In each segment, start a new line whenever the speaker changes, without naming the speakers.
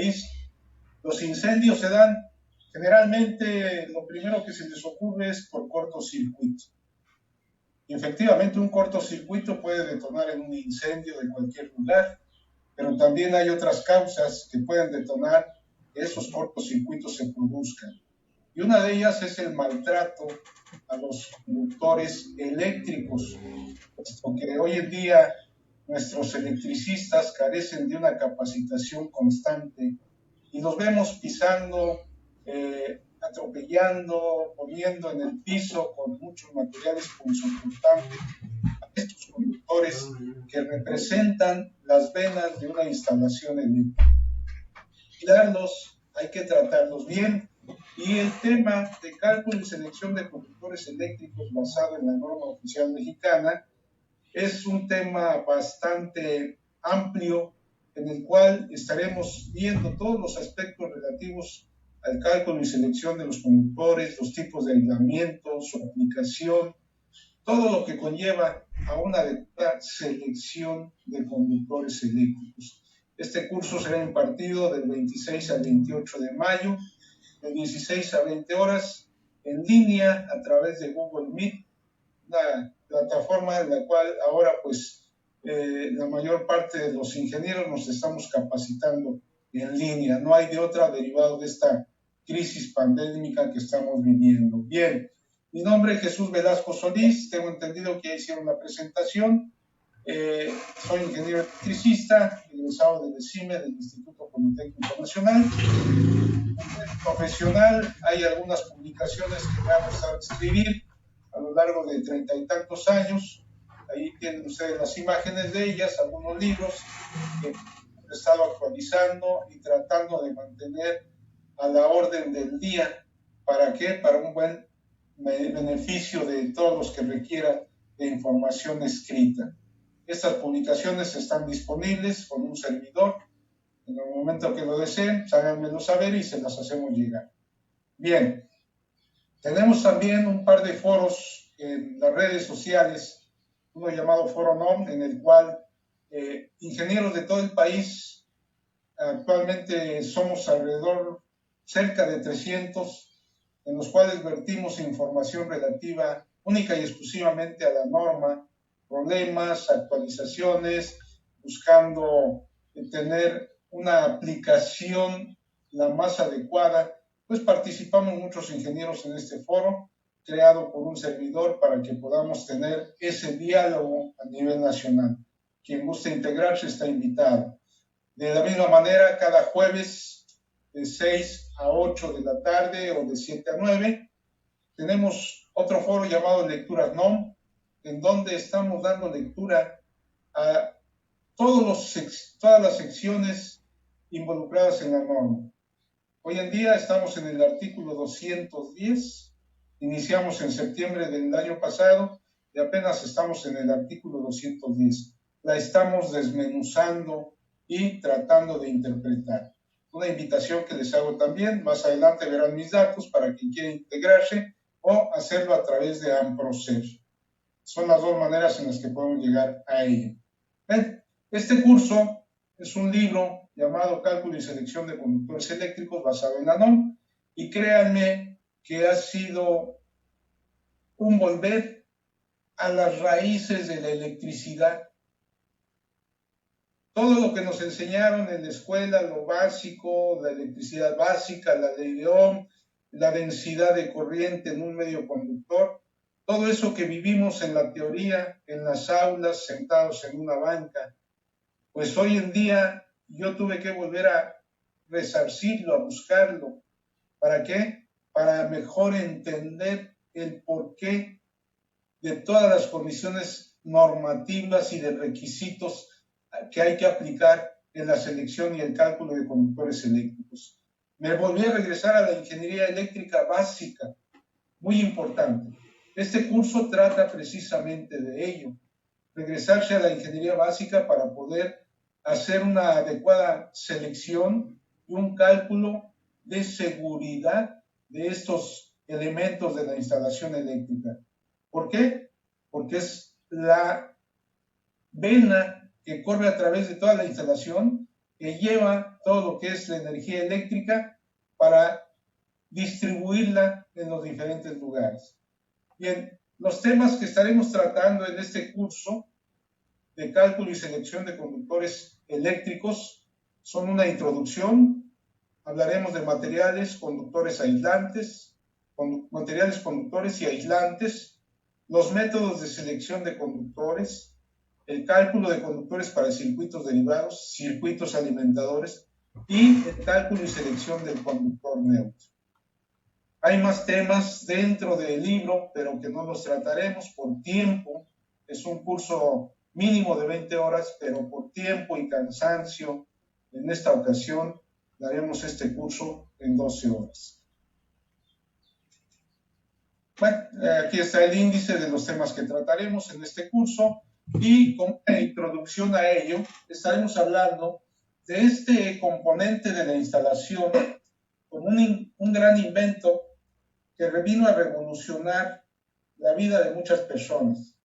país, los incendios se dan generalmente, lo primero que se les ocurre es por cortocircuito. Y efectivamente un cortocircuito puede detonar en un incendio de cualquier lugar, pero también hay otras causas que pueden detonar que esos cortocircuitos se produzcan. Y una de ellas es el maltrato a los conductores eléctricos, puesto que hoy en día nuestros electricistas carecen de una capacitación constante y los vemos pisando, atropellando, poniendo en el piso con muchos materiales punzocortantes a estos conductores que representan las venas de una instalación eléctrica. Cuidarlos, hay que tratarlos bien. Y el tema de cálculo y selección de conductores eléctricos basado en la norma oficial mexicana es un tema bastante amplio en el cual estaremos viendo todos los aspectos relativos al cálculo y selección de los conductores, los tipos de aislamiento, su aplicación, todo lo que conlleva a una adecuada selección de conductores eléctricos. Este curso será impartido del 26 al 28 de mayo, de 16 a 20 horas, en línea a través de Google Meet, una plataforma en la cual ahora pues la mayor parte de los ingenieros nos estamos capacitando en línea. No hay de otra derivado de esta crisis pandémica que estamos viviendo. Bien, mi nombre es Jesús Velasco Solís, tengo entendido que ya hicieron la presentación. Soy ingeniero electricista, egresado del ESIME, del Instituto Politécnico Nacional. Profesional, hay algunas publicaciones que me han gustado escribir a lo largo de 30 y tantos años. Ahí tienen ustedes las imágenes de ellas, algunos libros que he estado actualizando y tratando de mantener a la orden del día. ¿Para qué? Para un buen beneficio de todos los que requieran de información escrita. Estas publicaciones están disponibles con un servidor. En el momento que lo deseen, háganmelo saber y se las hacemos llegar. Bien, tenemos también un par de foros en las redes sociales, uno llamado Foro NOM, en el cual ingenieros de todo el país, actualmente somos alrededor cerca de 300, en los cuales vertimos información relativa única y exclusivamente a la norma, problemas, actualizaciones, buscando tener una aplicación la más adecuada. Pues participamos muchos ingenieros en este foro, creado por un servidor para que podamos tener ese diálogo a nivel nacional. Quien guste integrarse está invitado. De la misma manera, cada jueves de 6 a 8 de la tarde o de 7 a 9, tenemos otro foro llamado Lecturas NOM, en donde estamos dando lectura a todas las secciones involucradas en la norma. Hoy en día estamos en el artículo 210, iniciamos en septiembre del año pasado y apenas estamos en el artículo 210. La estamos desmenuzando y tratando de interpretar. Una invitación que les hago también, más adelante verán mis datos para quien quiera integrarse o hacerlo a través de AmProcer. Son las dos maneras en las que podemos llegar a ello. Este curso es un libro llamado Cálculo y Selección de Conductores Eléctricos basado en la NOM, y créanme que ha sido un volver a las raíces de la electricidad. Todo lo que nos enseñaron en la escuela, lo básico, la electricidad básica, la ley de Ohm, la densidad de corriente en un medio conductor, todo eso que vivimos en la teoría, en las aulas, sentados en una banca, pues hoy en día yo tuve que volver a resarcirlo, a buscarlo. ¿Para qué? Para mejor entender el porqué de todas las condiciones normativas y de requisitos que hay que aplicar en la selección y el cálculo de conductores eléctricos. Me volví a regresar a la ingeniería eléctrica básica, muy importante. Este curso trata precisamente de ello, regresarse a la ingeniería básica para poder hacer una adecuada selección y un cálculo de seguridad de estos elementos de la instalación eléctrica. ¿Por qué? Porque es la vena que corre a través de toda la instalación que lleva todo lo que es la energía eléctrica para distribuirla en los diferentes lugares. Bien, los temas que estaremos tratando en este curso de cálculo y selección de conductores eléctricos son una introducción, hablaremos de materiales, conductores aislantes, materiales conductores y aislantes, los métodos de selección de conductores, el cálculo de conductores para circuitos derivados, circuitos alimentadores y el cálculo y selección del conductor neutro. Hay más temas dentro del libro, pero que no los trataremos por tiempo. Es un curso mínimo de 20 horas, pero por tiempo y cansancio, en esta ocasión daremos este curso en 12 horas. Bueno, aquí está el índice de los temas que trataremos en este curso y como una introducción a ello, estaremos hablando de este componente de la instalación como un gran invento que vino a revolucionar la vida de muchas personas.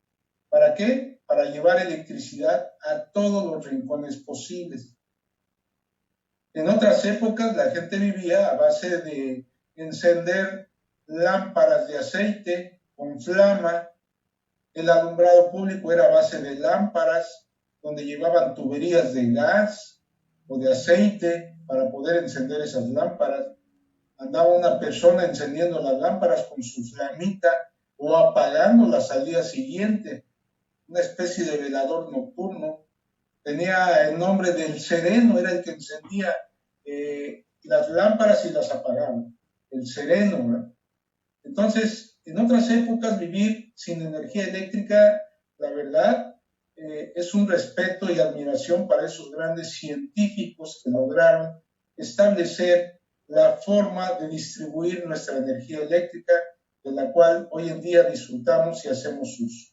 ¿Para qué? Para llevar electricidad a todos los rincones posibles. En otras épocas la gente vivía a base de encender lámparas de aceite con flama. El alumbrado público era a base de lámparas donde llevaban tuberías de gas o de aceite para poder encender esas lámparas. Andaba una persona encendiendo las lámparas con su flamita o apagándolas al día siguiente, una especie de velador nocturno. Tenía el nombre del sereno, era el que encendía las lámparas y las apagaba, el sereno, ¿verdad? Entonces, en otras épocas vivir sin energía eléctrica, la verdad, es un respeto y admiración para esos grandes científicos que lograron establecer la forma de distribuir nuestra energía eléctrica, de la cual hoy en día disfrutamos y hacemos uso.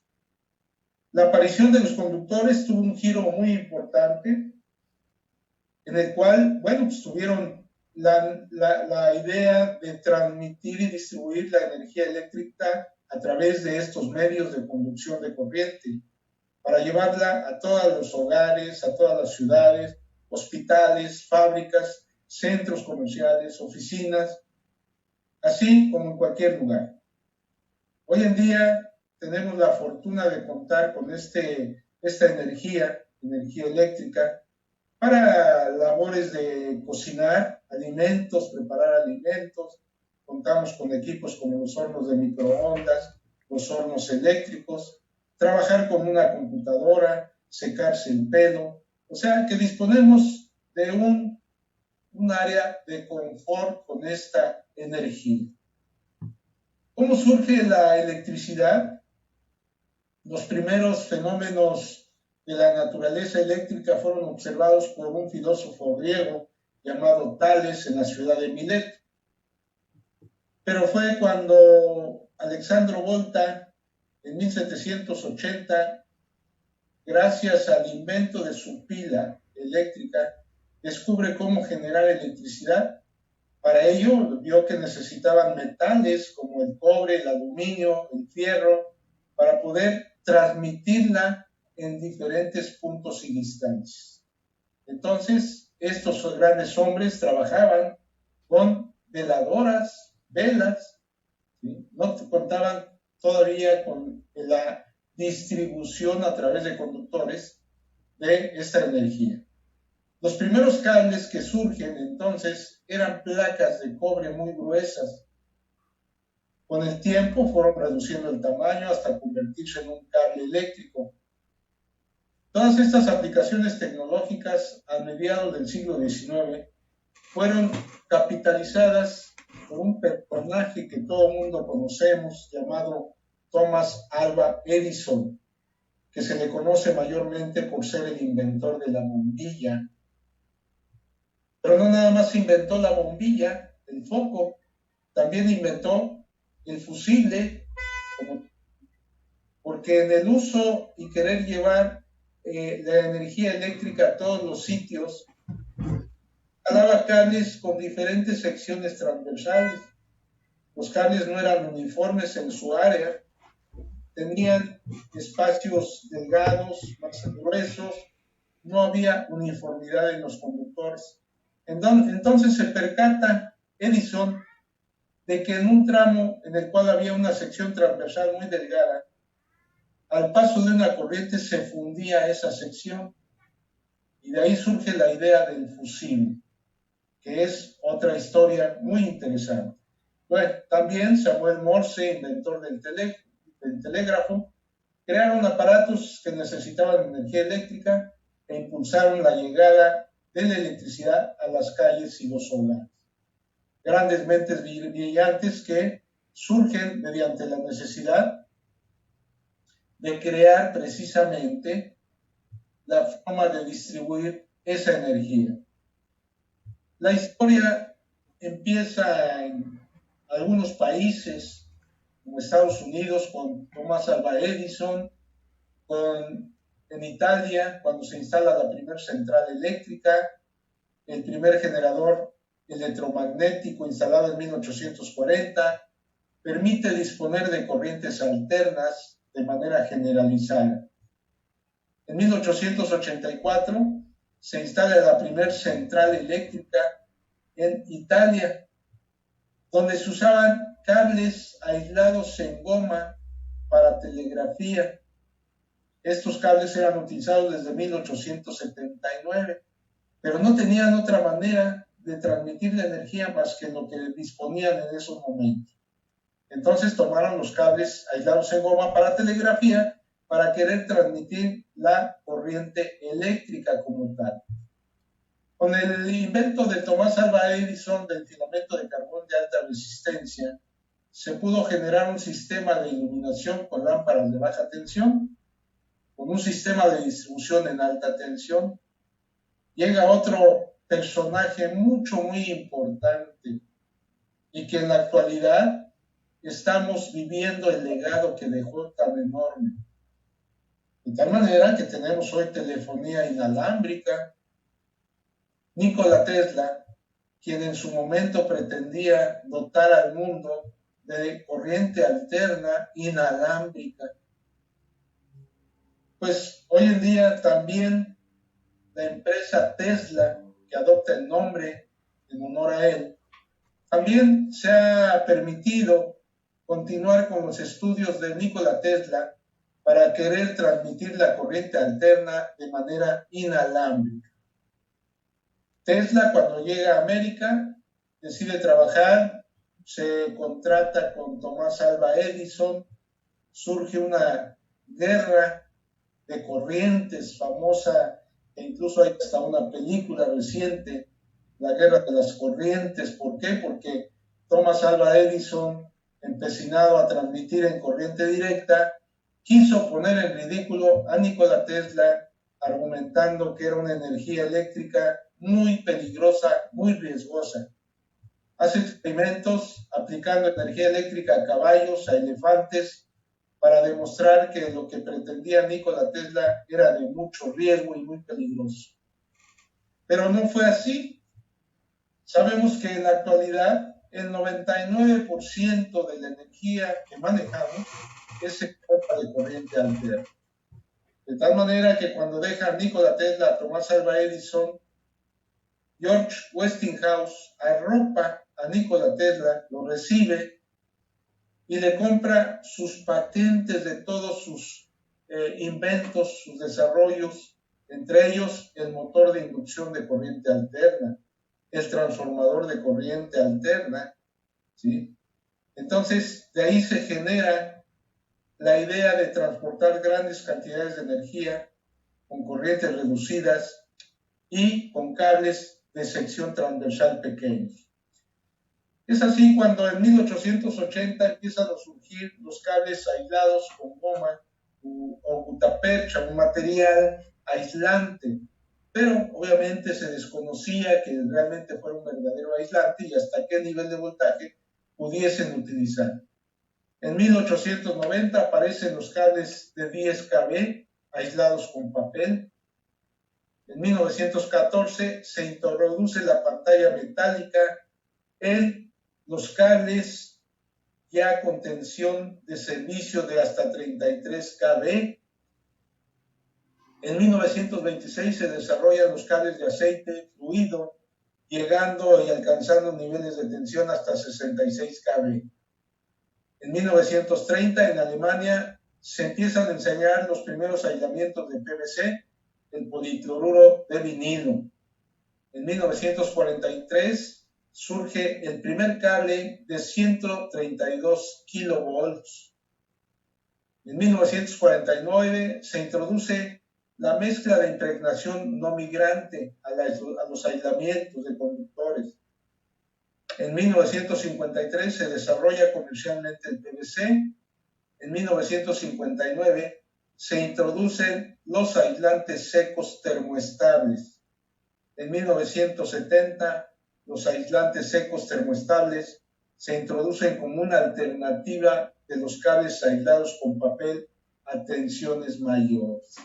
La aparición de los conductores tuvo un giro muy importante, en el cual, bueno, pues tuvieron la idea de transmitir y distribuir la energía eléctrica a través de estos medios de conducción de corriente, para llevarla a todos los hogares, a todas las ciudades, hospitales, fábricas, centros comerciales, oficinas, así como en cualquier lugar. Hoy en día tenemos la fortuna de contar con esta energía eléctrica, para labores de cocinar alimentos, preparar alimentos. Contamos con equipos como los hornos de microondas, los hornos eléctricos, trabajar con una computadora, secarse el pelo. O sea que disponemos de un área de confort con esta energía. ¿Cómo surge la electricidad? Los primeros fenómenos de la naturaleza eléctrica fueron observados por un filósofo griego llamado Tales en la ciudad de Mileto. Pero fue cuando Alessandro Volta, en 1780, gracias al invento de su pila eléctrica, descubre cómo generar electricidad. Para ello, vio que necesitaban metales como el cobre, el aluminio, el fierro, para poder transmitirla en diferentes puntos y distancias. Entonces, estos grandes hombres trabajaban con veladoras, velas, ¿sí? No contaban todavía con la distribución a través de conductores de esta energía. Los primeros cables que surgen entonces eran placas de cobre muy gruesas. Con el tiempo fueron reduciendo el tamaño hasta convertirse en un cable eléctrico. Todas estas aplicaciones tecnológicas a mediados del siglo XIX fueron capitalizadas por un personaje que todo el mundo conocemos llamado Thomas Alva Edison, que se le conoce mayormente por ser el inventor de la bombilla. Pero no nada más inventó la bombilla, el foco, también inventó el fusible, porque en el uso y querer llevar la energía eléctrica a todos los sitios, jalaba cables con diferentes secciones transversales. Los cables no eran uniformes en su área, tenían espacios delgados, más gruesos, no había uniformidad en los conductores. Entonces se percata Edison de que en un tramo en el cual había una sección transversal muy delgada, al paso de una corriente se fundía esa sección y de ahí surge la idea del fusible, que es otra historia muy interesante. Bueno, también Samuel Morse, inventor del telégrafo, crearon aparatos que necesitaban energía eléctrica e impulsaron la llegada de la electricidad a las calles y los hogares. Grandes mentes brillantes que surgen mediante la necesidad de crear precisamente la forma de distribuir esa energía. La historia empieza en algunos países, como Estados Unidos, con Thomas Alva Edison, en Italia, cuando se instala la primera central eléctrica, el primer generador electromagnético instalado en 1840, permite disponer de corrientes alternas de manera generalizada. En 1884 se instala la primera central eléctrica en Italia, donde se usaban cables aislados en goma para telegrafía. Estos cables eran utilizados desde 1879, pero no tenían otra manera de transmitir la energía más que lo que disponían en esos momentos. Entonces tomaron los cables aislados en goma para telegrafía para querer transmitir la corriente eléctrica como tal. Con el invento de Thomas Alva Edison del filamento de carbón de alta resistencia, se pudo generar un sistema de iluminación con lámparas de baja tensión, con un sistema de distribución en alta tensión. Llega otro personaje muy importante y que en la actualidad estamos viviendo el legado que dejó tan enorme. De tal manera que tenemos hoy telefonía inalámbrica. Nikola Tesla, quien en su momento pretendía dotar al mundo de corriente alterna inalámbrica, pues hoy en día también la empresa Tesla, que adopta el nombre en honor a él, también se ha permitido continuar con los estudios de Nikola Tesla para querer transmitir la corriente alterna de manera inalámbrica. Tesla, cuando llega a América, decide trabajar, se contrata con Thomas Alva Edison, surge una guerra de corrientes famosa, e incluso hay hasta una película reciente, La Guerra de las Corrientes. ¿Por qué? Porque Thomas Alva Edison, empecinado a transmitir en corriente directa, quiso poner en ridículo a Nikola Tesla, argumentando que era una energía eléctrica muy peligrosa, muy riesgosa. Hace experimentos aplicando energía eléctrica a caballos, a elefantes, para demostrar que lo que pretendía Nikola Tesla era de mucho riesgo y muy peligroso. Pero no fue así. Sabemos que en la actualidad el 99% de la energía que manejamos es en forma de corriente alterna. De tal manera que cuando deja Nikola Tesla a Thomas Alva Edison, George Westinghouse arropa a Nikola Tesla, lo recibe y le compra sus patentes de todos sus inventos, sus desarrollos, entre ellos el motor de inducción de corriente alterna, el transformador de corriente alterna, ¿sí? Entonces, de ahí se genera la idea de transportar grandes cantidades de energía con corrientes reducidas y con cables de sección transversal pequeños. Es así cuando en 1880 empiezan a surgir los cables aislados con goma o gutapercha, un material aislante, pero obviamente se desconocía que realmente fuera un verdadero aislante y hasta qué nivel de voltaje pudiesen utilizar. En 1890 aparecen los cables de 10 kV aislados con papel. En 1914 se introduce la pantalla metálica en los cables ya con tensión de servicio de hasta 33 kV. En 1926 se desarrollan los cables de aceite fluido, llegando y alcanzando niveles de tensión hasta 66 kV. En 1930 en Alemania se empiezan a enseñar los primeros aislamientos de PVC, el politrururo de vinilo. En 1943 surge el primer cable de 132 kilovolts. En 1949 se introduce la mezcla de impregnación no migrante a los aislamientos de conductores. En 1953 se desarrolla comercialmente el PVC. En 1959 se introducen los aislantes secos termoestables. En 1970 los aislantes secos termoestables se introducen como una alternativa de los cables aislados con papel a tensiones mayores.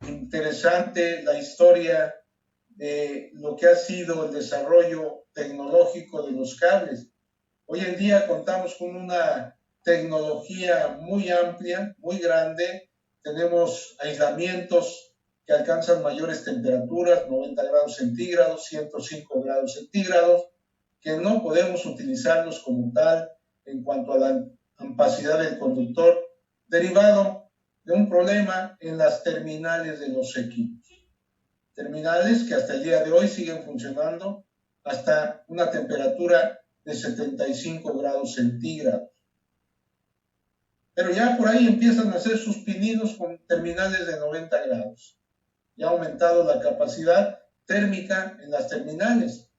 Interesante la historia de lo que ha sido el desarrollo tecnológico de los cables. Hoy en día contamos con una tecnología muy amplia, muy grande. Tenemos aislamientos que alcanzan mayores temperaturas, 90 grados centígrados, 105 grados centígrados, que no podemos utilizarlos como tal en cuanto a la ampacidad del conductor, derivado de un problema en las terminales de los equipos. Terminales que hasta el día de hoy siguen funcionando hasta una temperatura de 75 grados centígrados. Pero ya por ahí empiezan a hacer sus pininos con terminales de 90 grados. Ya ha aumentado la capacidad térmica en las terminales.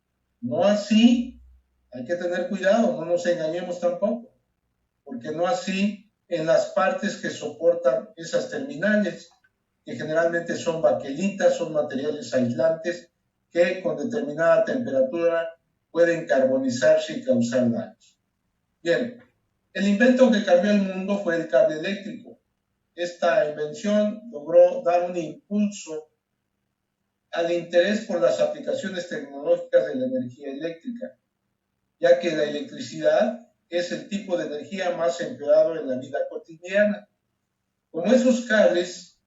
No así, hay que tener cuidado, no nos engañemos tampoco, porque no así en las partes que soportan esas terminales, que generalmente son baquelitas, son materiales aislantes que con determinada temperatura pueden carbonizarse y causar daños. Bien, el invento que cambió el mundo fue el cable eléctrico. Esta invención logró dar un impulso al interés por las aplicaciones tecnológicas de la energía eléctrica, ya que la electricidad es el tipo de energía más empleado en la vida cotidiana. Como esos cables,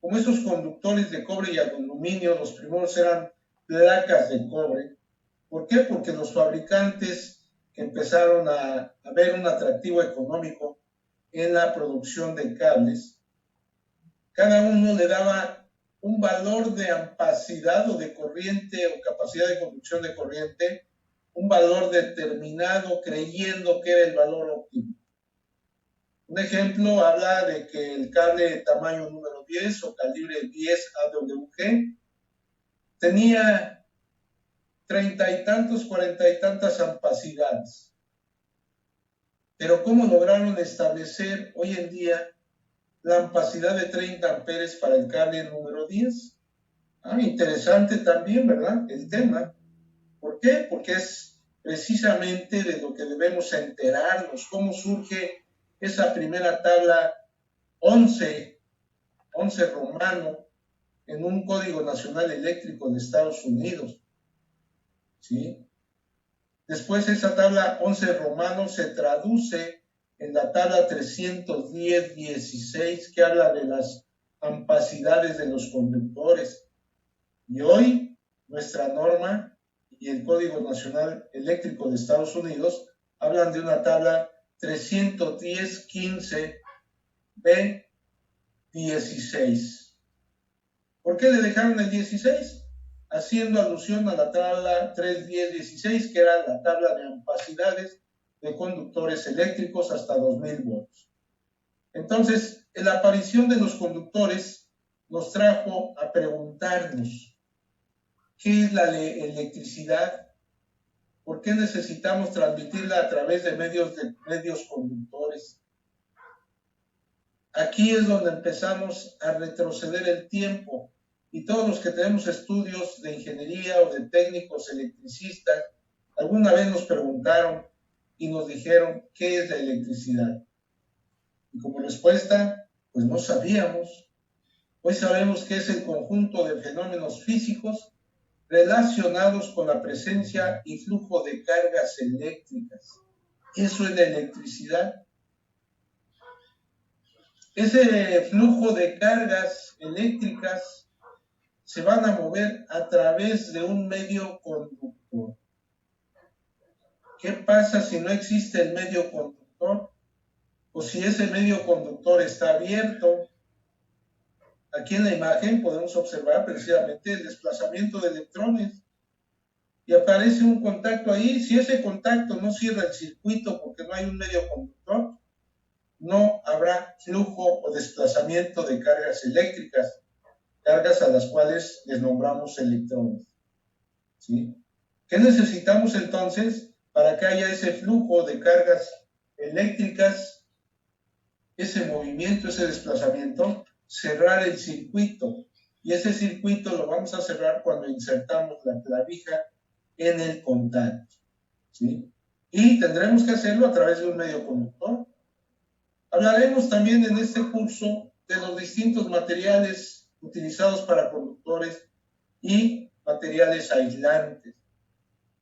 como esos conductores de cobre y aluminio, los primeros eran placas de cobre. ¿Por qué? Porque los fabricantes empezaron a ver un atractivo económico en la producción de cables. Cada uno le daba un valor de ampacidad o de corriente o capacidad de conducción de corriente, un valor determinado creyendo que era el valor óptimo. Un ejemplo habla de que el cable de tamaño número 10 o calibre 10 AWG tenía 30 y tantos, 40 y tantas ampacidades. Pero ¿cómo lograron establecer hoy en día la ampacidad de 30 amperes para el cable número 10? Interesante también, ¿verdad? El tema. ¿Por qué? Porque es precisamente de lo que debemos enterarnos, cómo surge esa primera tabla 11 romano en un Código Nacional Eléctrico de Estados Unidos. ¿Sí? Después esa tabla 11 romano se traduce en la tabla 310-16 que habla de las ampacidades de los conductores. Y hoy nuestra norma y el Código Nacional Eléctrico de Estados Unidos hablan de una tabla 310-15-B16. ¿Por qué le dejaron el 16? Haciendo alusión a la tabla 310-16, que era la tabla de ampacidades de conductores eléctricos hasta 2000 volts. Entonces, la aparición de los conductores nos trajo a preguntarnos, ¿qué es la electricidad? ¿Por qué necesitamos transmitirla a través de medios conductores? Aquí es donde empezamos a retroceder el tiempo y todos los que tenemos estudios de ingeniería o de técnicos electricistas, alguna vez nos preguntaron y nos dijeron, ¿qué es la electricidad? Y como respuesta, pues no sabíamos. Hoy sabemos que es el conjunto de fenómenos físicos relacionados con la presencia y flujo de cargas eléctricas. Eso es la electricidad. Ese flujo de cargas eléctricas se van a mover a través de un medio conductor. ¿Qué pasa si no existe el medio conductor? O si ese medio conductor está abierto. Aquí en la imagen podemos observar precisamente el desplazamiento de electrones y aparece un contacto ahí. Si ese contacto no cierra el circuito porque no hay un medio conductor, no habrá flujo o desplazamiento de cargas eléctricas, cargas a las cuales les nombramos electrones. ¿Sí? ¿Qué necesitamos entonces para que haya ese flujo de cargas eléctricas, ese movimiento, ese desplazamiento? Cerrar el circuito. Y ese circuito lo vamos a cerrar cuando insertamos la clavija en el contacto. ¿Sí? Y tendremos que hacerlo a través de un medio conductor. Hablaremos también en este curso de los distintos materiales utilizados para conductores y materiales aislantes.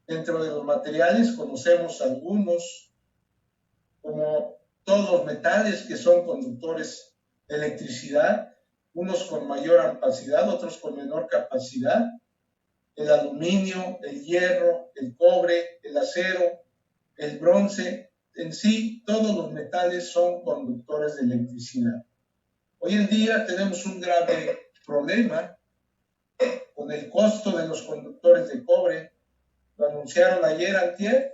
Dentro de los materiales conocemos algunos, como todos los metales que son conductores de electricidad, unos con mayor capacidad, otros con menor capacidad, el aluminio, el hierro, el cobre, el acero, el bronce. En sí, todos los metales son conductores de electricidad. Hoy en día tenemos un grave problema con el costo de los conductores de cobre. Lo anunciaron ayer, antier,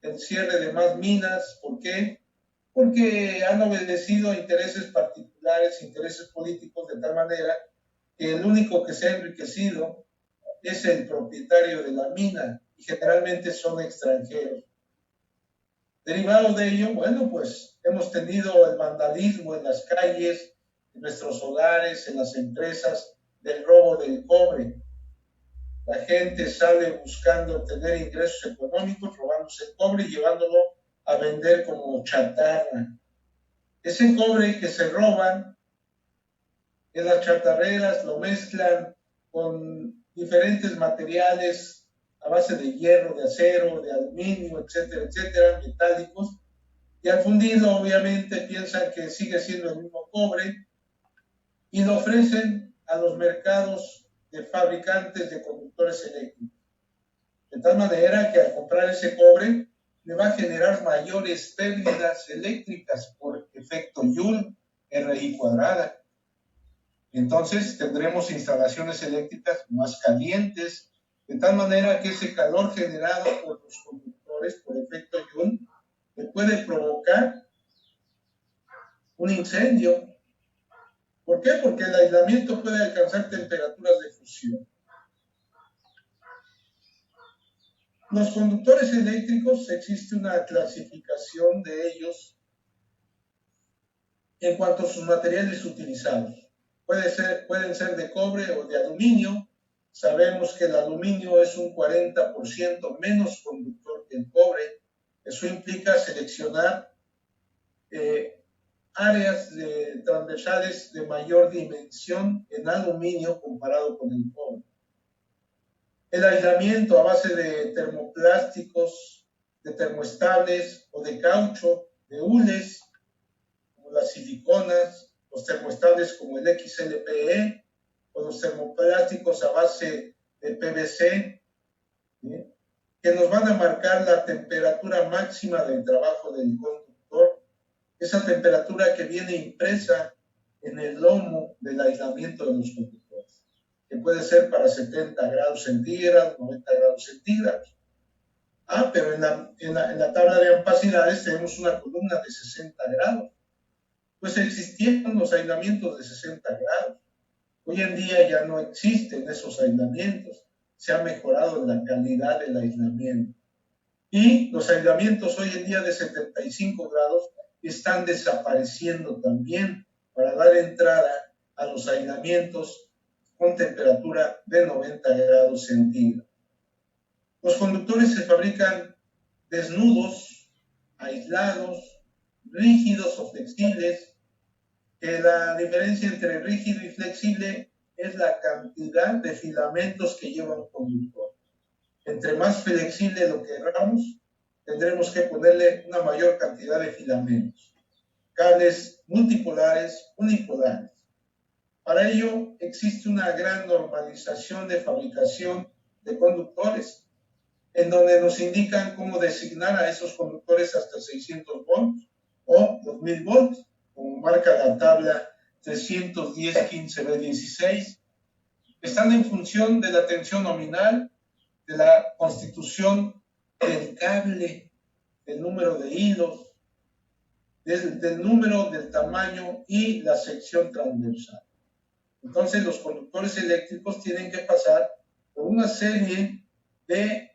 el cierre de más minas. ¿Por qué? Porque han obedecido a intereses particulares, intereses políticos, de tal manera que el único que se ha enriquecido es el propietario de la mina, y generalmente son extranjeros. Derivado de ello, bueno, pues hemos tenido el vandalismo en las calles, en nuestros hogares, en las empresas, del robo del cobre. La gente sale buscando obtener ingresos económicos, robándose el cobre y llevándolo a vender como chatarra. Ese cobre que se roban en las chatarreras lo mezclan con diferentes materiales a base de hierro, de acero, de aluminio, etcétera, etcétera, metálicos, y al fundirlo obviamente piensan que sigue siendo el mismo cobre y lo ofrecen a los mercados de fabricantes de conductores eléctricos. De tal manera que al comprar ese cobre le va a generar mayores pérdidas eléctricas por efecto Joule, RI cuadrada. Entonces tendremos instalaciones eléctricas más calientes, de tal manera que ese calor generado por los conductores por efecto Joule le puede provocar un incendio. ¿Por qué? Porque el aislamiento puede alcanzar temperaturas de fusión. Los conductores eléctricos, existe una clasificación de ellos en cuanto a sus materiales utilizados. Pueden ser de cobre o de aluminio. Sabemos que el aluminio es un 40% menos conductor que el cobre. Eso implica seleccionar áreas transversales de mayor dimensión en aluminio comparado con el cobre. El aislamiento a base de termoplásticos, de termoestables o de caucho, de hules, como las siliconas, los termoestables como el XLPE o los termoplásticos a base de PVC, ¿sí?, que nos van a marcar la temperatura máxima del trabajo del conductor, esa temperatura que viene impresa en el lomo del aislamiento de los conductores, que puede ser para 70 grados centígrados, 90 grados centígrados. Pero en la tabla de ampacidades tenemos una columna de 60 grados. Pues existían los aislamientos de 60 grados. Hoy en día ya no existen esos aislamientos. Se ha mejorado la calidad del aislamiento. Y los aislamientos hoy en día de 75 grados están desapareciendo también para dar entrada a los aislamientos con temperatura de 90 grados centígrados. Los conductores se fabrican desnudos, aislados, rígidos o flexibles, que la diferencia entre rígido y flexible es la cantidad de filamentos que lleva un conductor. Entre más flexible lo queramos, tendremos que ponerle una mayor cantidad de filamentos. cables multipolares, unipolares. Para ello existe una gran normalización de fabricación de conductores, en donde nos indican cómo designar a esos conductores hasta 600 volts o 2000 volts, como marca la tabla 310-15B16. Están en función de la tensión nominal, de la constitución del cable, del número de hilos, del número, del tamaño y la sección transversal. Entonces, los conductores eléctricos tienen que pasar por una serie de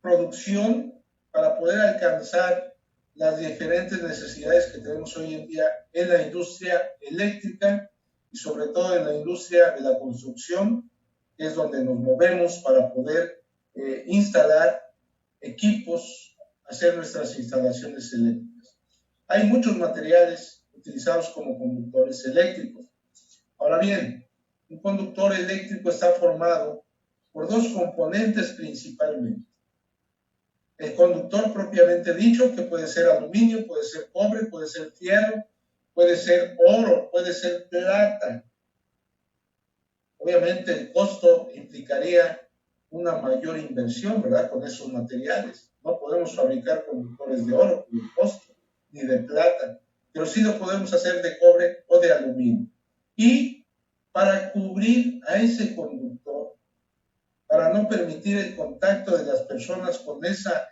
producción para poder alcanzar las diferentes necesidades que tenemos hoy en día en la industria eléctrica y sobre todo en la industria de la construcción, que es donde nos movemos para poder instalar equipos, hacer nuestras instalaciones eléctricas. Hay muchos materiales utilizados como conductores eléctricos. Ahora bien, un conductor eléctrico está formado por dos componentes principalmente. El conductor propiamente dicho, que puede ser aluminio, puede ser cobre, puede ser fierro, puede ser oro, puede ser plata. Obviamente el costo implicaría una mayor inversión, ¿verdad? Con esos materiales. No podemos fabricar conductores de oro por el costo, ni de plata, pero sí lo podemos hacer de cobre o de aluminio. Y para cubrir a ese conductor, para no permitir el contacto de las personas con esa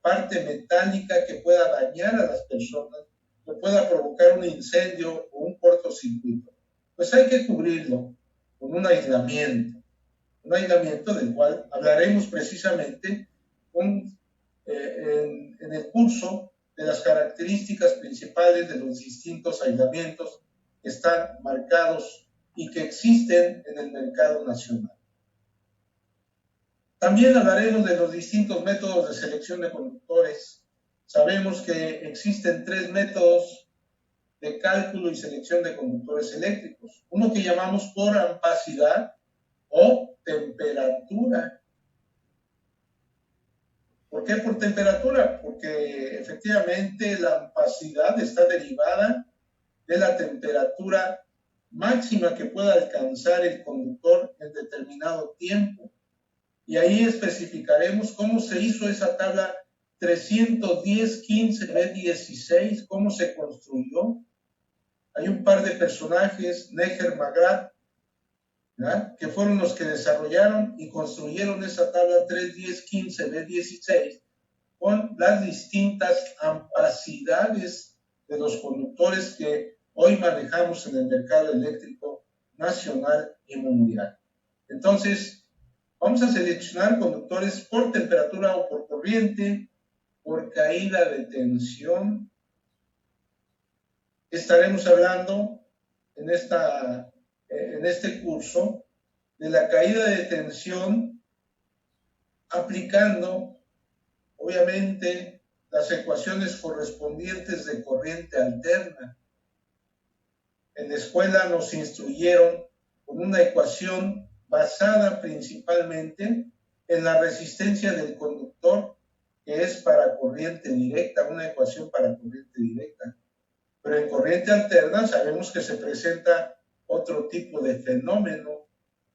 parte metálica que pueda dañar a las personas, o pueda provocar un incendio o un cortocircuito, pues hay que cubrirlo con un aislamiento del cual hablaremos precisamente en el curso de las características principales de los distintos aislamientos que están marcados y que existen en el mercado nacional. También hablaremos de los distintos métodos de selección de conductores. Sabemos que existen 3 métodos de cálculo y selección de conductores eléctricos. Uno que llamamos por ampacidad o temperatura. ¿Por qué por temperatura? Porque efectivamente la ampacidad está derivada de la temperatura máxima que pueda alcanzar el conductor en determinado tiempo. Y ahí especificaremos cómo se hizo esa tabla 310-15B16, cómo se construyó. Hay un par de personajes, Neher Magrat, ¿verdad?, que fueron los que desarrollaron y construyeron esa tabla 310-15B16 con las distintas ampacidades de los conductores que hoy manejamos en el mercado eléctrico nacional y mundial. Entonces, vamos a seleccionar conductores por temperatura o por corriente, por caída de tensión. Estaremos hablando en este curso de la caída de tensión aplicando, obviamente, las ecuaciones correspondientes de corriente alterna. En la escuela nos instruyeron con una ecuación basada principalmente en la resistencia del conductor, que es para corriente directa, una ecuación para corriente directa. Pero en corriente alterna sabemos que se presenta otro tipo de fenómeno.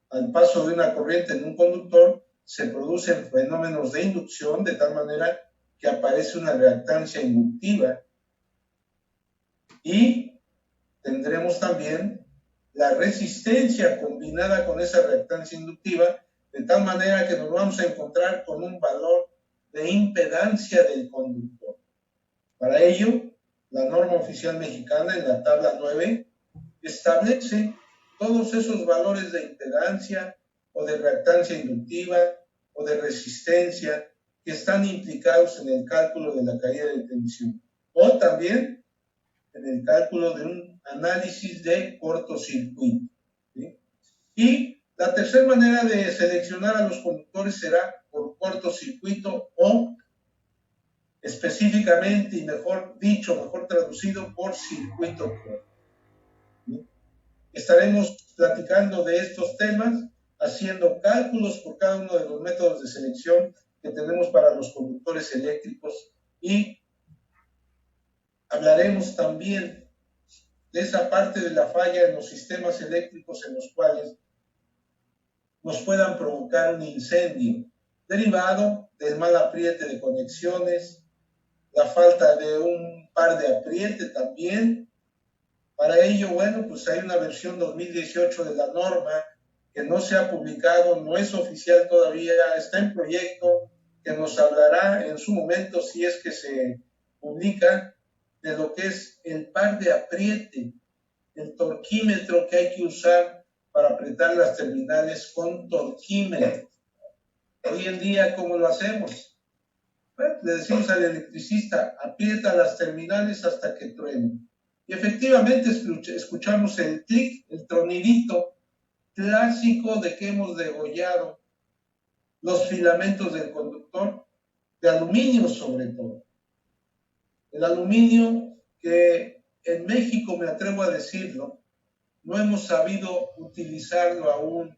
Al paso de una corriente en un conductor se producen fenómenos de inducción de tal manera que aparece una reactancia inductiva y tendremos también la resistencia combinada con esa reactancia inductiva, de tal manera que nos vamos a encontrar con un valor de impedancia del conductor. Para ello, la norma oficial mexicana en la tabla 9 establece todos esos valores de impedancia o de reactancia inductiva o de resistencia que están implicados en el cálculo de la caída de tensión o también en el cálculo de un análisis de cortocircuito, ¿sí? Y la tercera manera de seleccionar a los conductores será por cortocircuito o específicamente y mejor dicho, mejor traducido, por circuito corto. ¿Sí? Estaremos platicando de estos temas, haciendo cálculos por cada uno de los métodos de selección que tenemos para los conductores eléctricos y Hablaremos también de esa parte de la falla en los sistemas eléctricos en los cuales nos puedan provocar un incendio, derivado del mal apriete de conexiones, la falta de un par de apriete también. Para ello, bueno, pues hay una versión 2018 de la norma que no se ha publicado, no es oficial todavía, está en proyecto, que nos hablará en su momento, si es que se publica, de lo que es el par de apriete, el torquímetro que hay que usar para apretar las terminales con torquímetro. Hoy en día, ¿cómo lo hacemos? Bueno, le decimos al electricista, aprieta las terminales hasta que truenen. Y efectivamente escuchamos el clic, el tronidito clásico de que hemos degollado los filamentos del conductor, de aluminio sobre todo. El aluminio que en México, me atrevo a decirlo, no hemos sabido utilizarlo aún.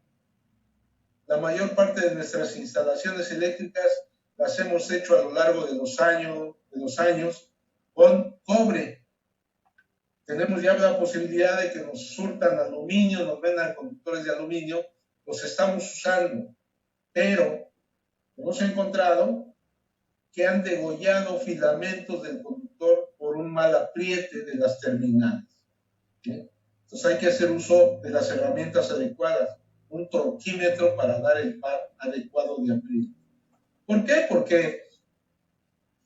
La mayor parte de nuestras instalaciones eléctricas las hemos hecho a lo largo de los años con cobre. Tenemos ya la posibilidad de que nos surtan aluminio, nos vendan conductores de aluminio, los estamos usando, pero hemos encontrado que han degollado filamentos del conductor por un mal apriete de las terminales. ¿Sí? Entonces hay que hacer uso de las herramientas adecuadas, un torquímetro para dar el par adecuado de apriete. ¿Por qué? Porque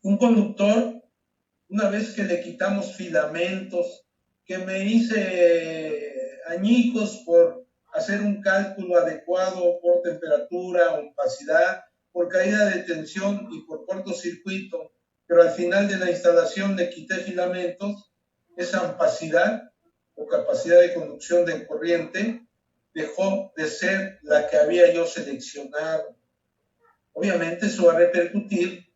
un conductor, una vez que le quitamos filamentos, que me hice añicos por hacer un cálculo adecuado por temperatura, opacidad, por caída de tensión y por cortocircuito, pero al final de la instalación le quité filamentos, esa opacidad o capacidad de conducción de corriente dejó de ser la que había yo seleccionado. Obviamente eso va a repercutir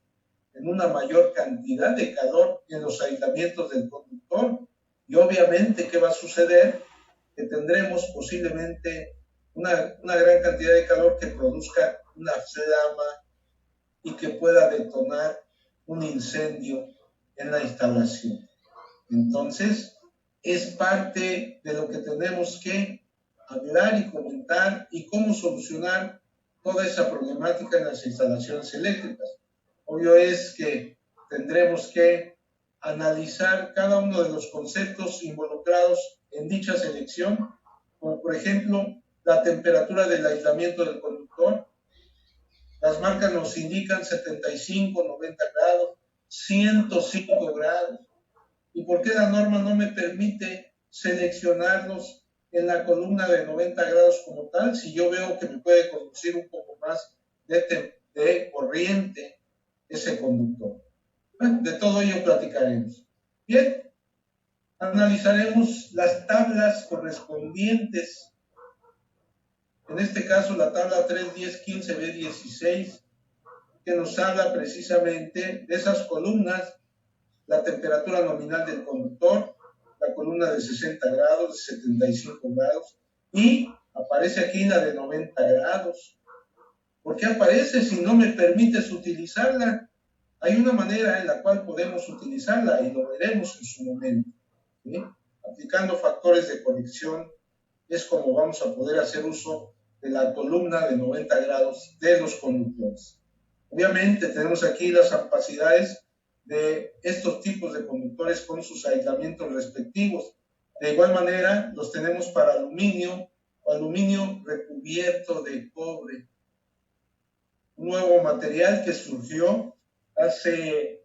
en una mayor cantidad de calor en los aislamientos del conductor. Y obviamente, ¿qué va a suceder? Que tendremos posiblemente una gran cantidad de calor que produzca una flama y que pueda detonar un incendio en la instalación. Entonces, es parte de lo que tenemos que hablar y comentar y cómo solucionar toda esa problemática en las instalaciones eléctricas. Obvio es que tendremos que analizar cada uno de los conceptos involucrados en dicha selección, como por ejemplo la temperatura del aislamiento del conductor. Las marcas nos indican 75, 90 grados, 105 grados. ¿Y por qué la norma no me permite seleccionarlos en la columna de 90 grados como tal, si yo veo que me puede conducir un poco más de corriente ese conductor? Bueno, de todo ello platicaremos. Bien, analizaremos las tablas correspondientes. En este caso, la tabla 3, 10, 15, B16, que nos habla precisamente de esas columnas, la temperatura nominal del conductor, la columna de 60 grados, de 75 grados, y aparece aquí la de 90 grados. ¿Por qué aparece si no me permites utilizarla? Hay una manera en la cual podemos utilizarla y lo veremos en su momento. ¿Sí? Aplicando factores de conexión es como vamos a poder hacer uso de la columna de 90 grados de los conductores. Obviamente tenemos aquí las capacidades de estos tipos de conductores con sus aislamientos respectivos. De igual manera los tenemos para aluminio o aluminio recubierto de cobre. Un nuevo material que surgió hace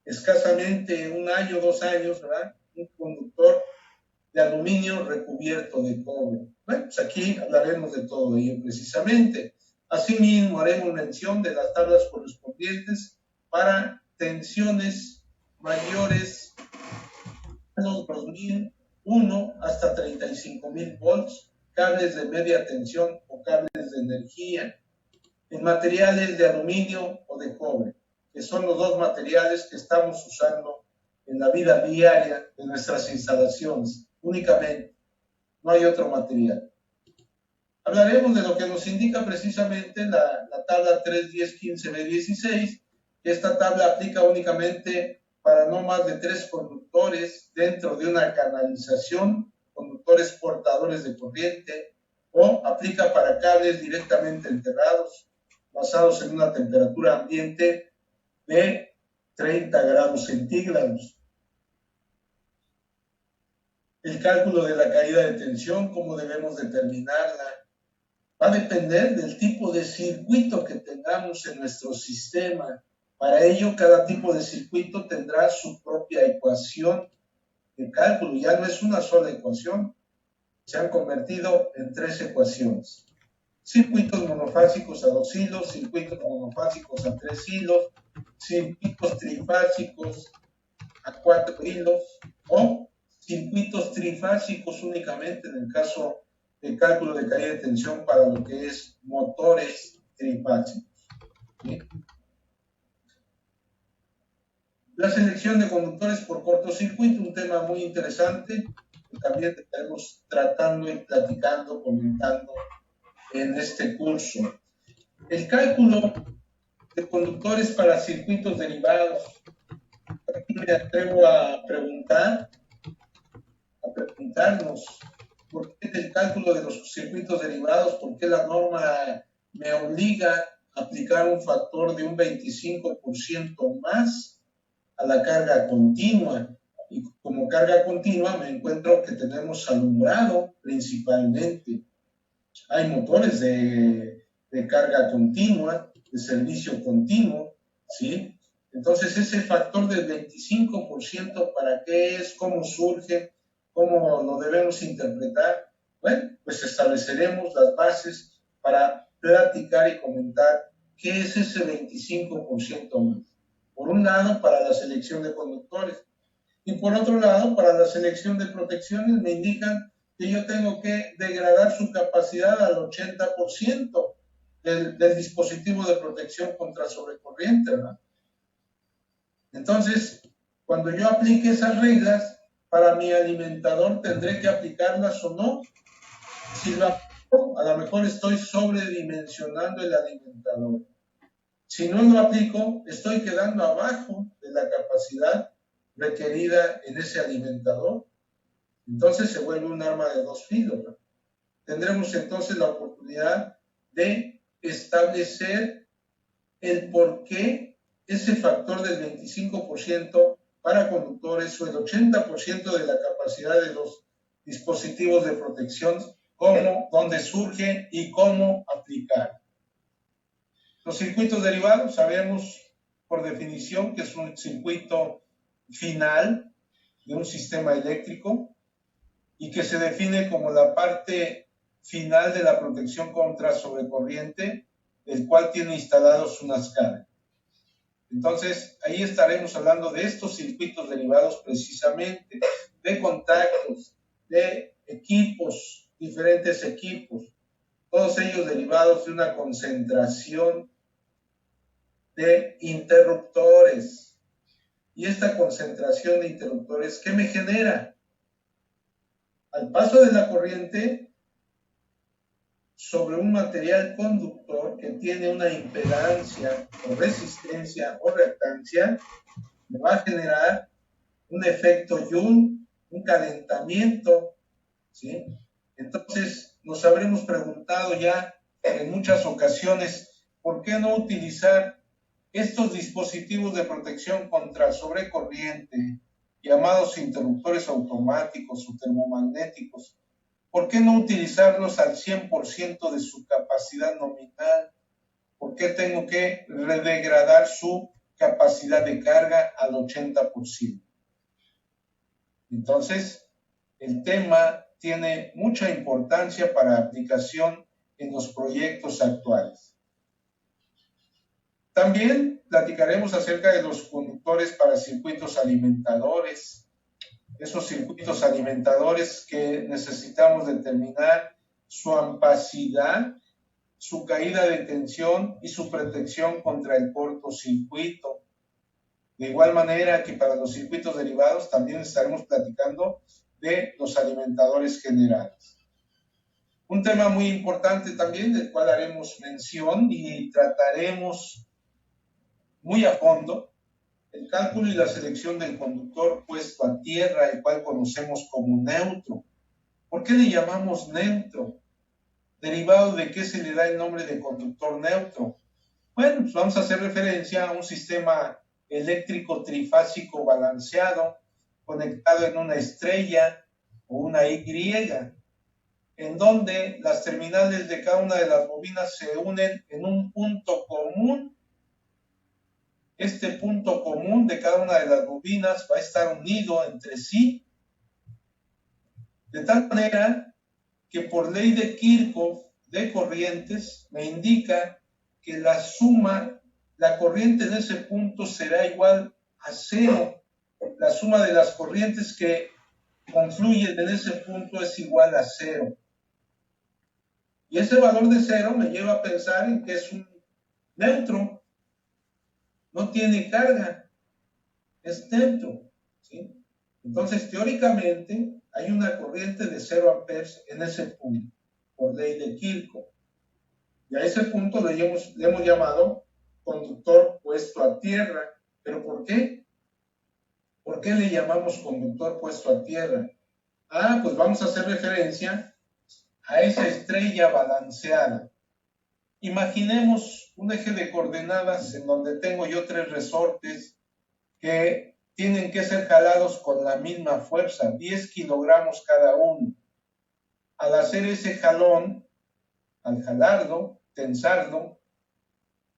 escasamente un año, 2 años, ¿verdad? Un conductor de aluminio recubierto de cobre. Bueno, pues aquí hablaremos de todo ello precisamente. Asimismo, haremos mención de las tablas correspondientes para tensiones mayores a los 2001 hasta 35,000 volts, cables de media tensión o cables de energía, en materiales de aluminio o de cobre, que son los dos materiales que estamos usando en la vida diaria de nuestras instalaciones, únicamente, no hay otro material. Hablaremos de lo que nos indica precisamente la tabla 3, 10, 15, B16, que esta tabla aplica únicamente para no más de 3 conductores dentro de una canalización, conductores portadores de corriente, o aplica para cables directamente enterrados, basados en una temperatura ambiente de 30 grados centígrados. El cálculo de la caída de tensión, cómo debemos determinarla, va a depender del tipo de circuito que tengamos en nuestro sistema. Para ello, cada tipo de circuito tendrá su propia ecuación de cálculo. Ya no es una sola ecuación, se han convertido en 3 ecuaciones. Circuitos monofásicos a 2 hilos, circuitos monofásicos a 3 hilos, circuitos trifásicos a 4 hilos o circuitos trifásicos únicamente en el caso del cálculo de caída de tensión para lo que es motores trifásicos. ¿Sí? La selección de conductores por cortocircuito, un tema muy interesante que también estaremos tratando y platicando, comentando en este curso. El cálculo de conductores para circuitos derivados. Aquí me atrevo a preguntarnos por qué el cálculo de los circuitos derivados, por qué la norma me obliga a aplicar un factor de un 25% más a la carga continua. Y como carga continua me encuentro que tenemos alumbrado principalmente. Hay motores de carga continua, de servicio continuo, ¿sí? Entonces ese factor del 25%, ¿para qué es? ¿Cómo surge? ¿Cómo lo debemos interpretar? Bueno, pues estableceremos las bases para platicar y comentar qué es ese 25% más. Por un lado, para la selección de conductores, y por otro lado, para la selección de protecciones me indican que yo tengo que degradar su capacidad al 80% del dispositivo de protección contra sobrecorriente, ¿verdad? Entonces, cuando yo aplique esas reglas, para mi alimentador tendré que aplicarlas o no. Si lo aplico, a lo mejor estoy sobredimensionando el alimentador. Si no lo aplico, estoy quedando abajo de la capacidad requerida en ese alimentador. Entonces se vuelve un arma de 2 filos, ¿no? Tendremos entonces la oportunidad de establecer el por qué ese factor del 25% para conductores o el 80% de la capacidad de los dispositivos de protección, cómo, dónde surge y cómo aplicar. Los circuitos derivados, sabemos por definición que es un circuito final de un sistema eléctrico y que se define como la parte final de la protección contra sobrecorriente, el cual tiene instalados unas cargas. Entonces, ahí estaremos hablando de estos circuitos derivados precisamente, de contactos, de equipos, diferentes equipos, todos ellos derivados de una concentración de interruptores. Y esta concentración de interruptores, ¿qué me genera? Al paso de la corriente sobre un material conductor que tiene una impedancia o resistencia o reactancia, me va a generar un efecto Joule, un calentamiento, ¿sí? Entonces nos habremos preguntado ya en muchas ocasiones, ¿por qué no utilizar estos dispositivos de protección contra sobrecorriente, llamados interruptores automáticos o termomagnéticos? ¿Por qué no utilizarlos al 100% de su capacidad nominal? ¿Por qué tengo que redegradar su capacidad de carga al 80%? Entonces, el tema tiene mucha importancia para aplicación en los proyectos actuales. También platicaremos acerca de los conductores para circuitos alimentadores, esos circuitos alimentadores que necesitamos determinar su ampacidad, su caída de tensión y su protección contra el cortocircuito. De igual manera que para los circuitos derivados también estaremos platicando de los alimentadores generales. Un tema muy importante también del cual haremos mención y trataremos muy a fondo el cálculo y la selección del conductor puesto a tierra, el cual conocemos como neutro. ¿Por qué le llamamos neutro? ¿Derivado de qué se le da el nombre de conductor neutro? Bueno, pues vamos a hacer referencia a un sistema eléctrico trifásico balanceado conectado en una estrella o una Y, en donde las terminales de cada una de las bobinas se unen en un punto común. Este punto común de cada una de las bobinas va a estar unido entre sí, de tal manera que por ley de Kirchhoff de corrientes me indica que la suma, la corriente en ese punto será igual a cero. La suma de las corrientes que confluyen en ese punto es igual a cero. Y ese valor de cero me lleva a pensar en que es un neutro. No tiene carga, es neutro, ¿sí? Entonces, teóricamente, hay una corriente de 0 amperes en ese punto, por ley de Kirchhoff. Y a ese punto le hemos llamado conductor puesto a tierra. ¿Pero por qué? ¿Por qué le llamamos conductor puesto a tierra? Pues vamos a hacer referencia a esa estrella balanceada. Imaginemos un eje de coordenadas en donde tengo yo 3 resortes que tienen que ser jalados con la misma fuerza, 10 kilogramos cada uno. Al hacer ese jalón, al jalarlo, tensarlo,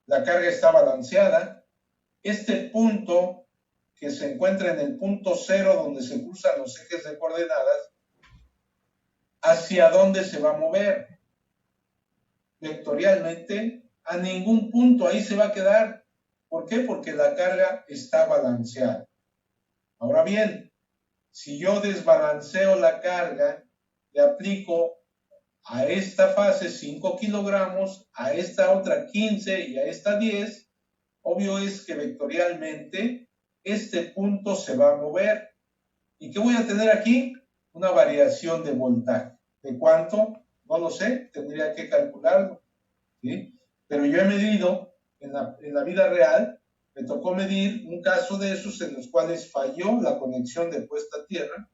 la carga está balanceada. Este punto que se encuentra en el punto cero donde se cruzan los ejes de coordenadas, ¿hacia dónde se va a mover? Vectorialmente, a ningún punto, ahí se va a quedar. ¿Por qué? Porque la carga está balanceada. Ahora bien, si yo desbalanceo la carga, le aplico a esta fase 5 kilogramos, a esta otra 15 y a esta 10, obvio es que vectorialmente este punto se va a mover. ¿Y qué voy a tener aquí? Una variación de voltaje. ¿De cuánto? No lo sé, tendría que calcularlo, ¿sí? Pero yo he medido en la vida real, me tocó medir un caso de esos en los cuales falló la conexión de puesta a tierra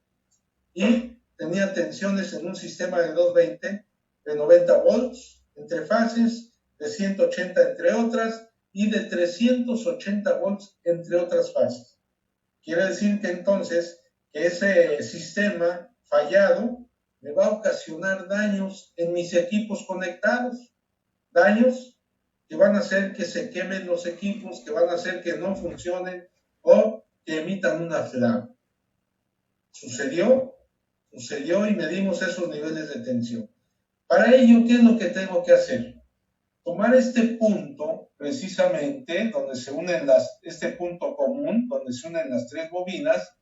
y tenía tensiones en un sistema de 220 de 90 volts entre fases, de 180 entre otras y de 380 volts entre otras fases. Quiere decir que entonces que ese sistema fallado me va a ocasionar daños en mis equipos conectados, daños que van a hacer que se quemen los equipos, que van a hacer que no funcionen o que emitan una flama. Sucedió y medimos esos niveles de tensión. Para ello, ¿qué es lo que tengo que hacer? Tomar este punto, precisamente, donde se unen este punto común, donde se unen las 3 bobinas,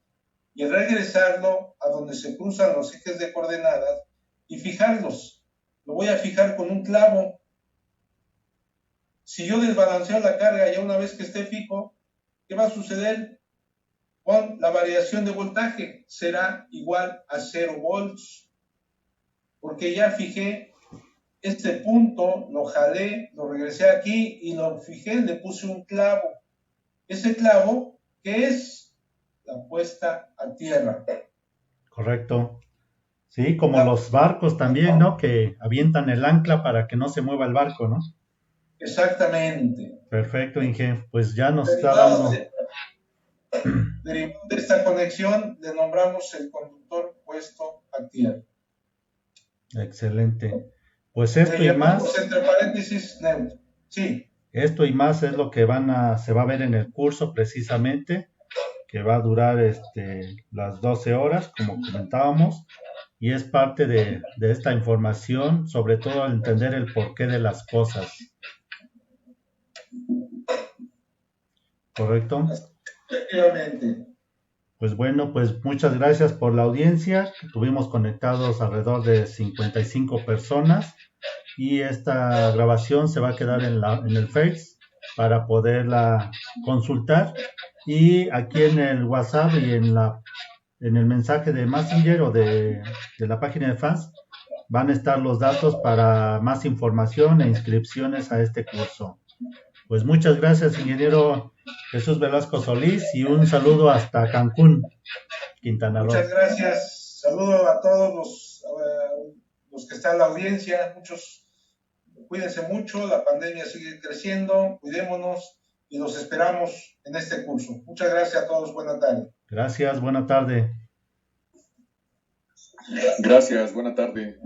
y regresarlo a donde se cruzan los ejes de coordenadas y fijarlos. Lo voy a fijar con un clavo. Si yo desbalanceo la carga ya una vez que esté fijo, ¿qué va a suceder? Con la variación de voltaje será igual a 0 volts, porque ya fijé este punto, lo jalé, lo regresé aquí y lo fijé, le puse un clavo. Ese clavo, ¿qué es? La puesta a tierra.
Correcto. Sí, como los barcos también, ¿no? Que avientan el ancla para que no se mueva el barco, ¿no?
Exactamente.
Perfecto, Inge. Pues ya nos está
Derivado
dando.
de esta conexión le nombramos el conductor puesto a tierra.
Excelente. Pues esto y más.
Entre paréntesis, neutro. Sí.
Esto y más es lo que se va a ver en el curso precisamente, que va a durar las 12 horas, como comentábamos, y es parte de esta información, sobre todo al entender el porqué de las cosas. ¿Correcto?
Efectivamente.
Pues bueno, pues muchas gracias por la audiencia. Tuvimos conectados alrededor de 55 personas y esta grabación se va a quedar en el Face para poderla consultar, y aquí en el WhatsApp y en el mensaje de Messenger o de la página de fans van a estar los datos para más información e inscripciones a este curso. Pues muchas gracias, ingeniero Jesús Velasco Solís, y un saludo hasta Cancún, Quintana Roo.
Muchas gracias. Saludo a todos los que están en la audiencia. Muchos, cuídense mucho, la pandemia sigue creciendo, cuidémonos y los esperamos en este curso. Muchas gracias a todos. Buena tarde.
Gracias, buena tarde.
Gracias, buena tarde.